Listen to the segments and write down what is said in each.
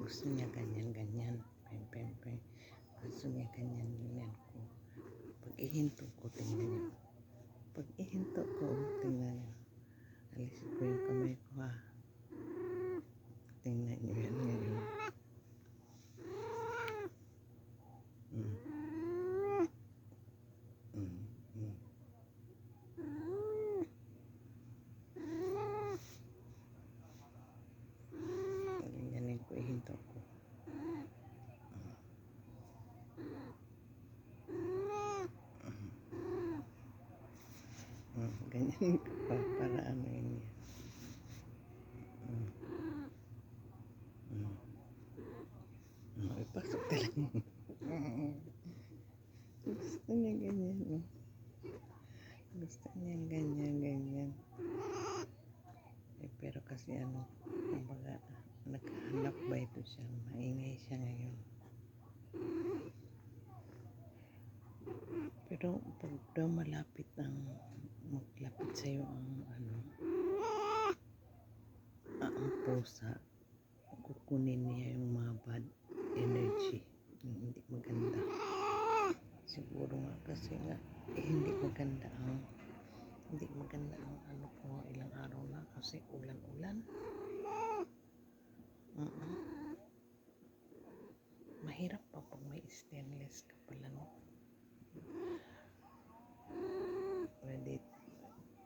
Gusto niya ganyan. Pem, pem, pem. Gusto niya ganyan ko. Pag ihinto ko, tingnan niyo. Pag ihinto ko, tingnan niyo. Alisin ko yung kamay ko, ha. Tingnan niyo yan ngayon. Mm. Mm. Mm. Ganyanin ko, ihinto ko. Ganyan ko pa para ano yun. Ipasok talaga. Gusto niya ganyan, no? Gusto niya ganyan. Pero kasi ano, kumbaga, naghahanap ba ito siya? Maingay siya ngayon. Pero pag daw maglapit sa'yo ang pusa, kukunin niya yung mga bad energy, yung hindi maganda. Siguro nga kasi nga, hindi maganda ang ano po, ilang araw na kasi ulan-ulan. Mahirap pa pag may stainless ka pala, no? Pwede,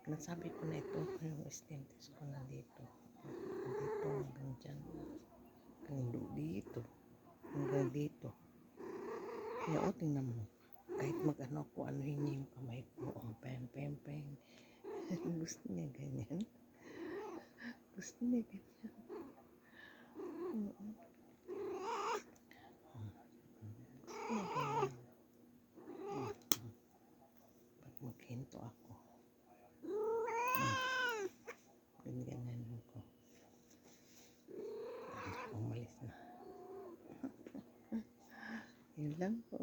nasabi ko na ito, yung stainless ko na dito hanggang dyan, hanggang dito. Kaya tingnan mo, kahit mag-ano ko, anuhin niya yung kamay ko, peng. Gusto niya ganyan. Gusto niya ganyan. Pag maghinto ako, ganyan ko. Umalis na. Yun lang po.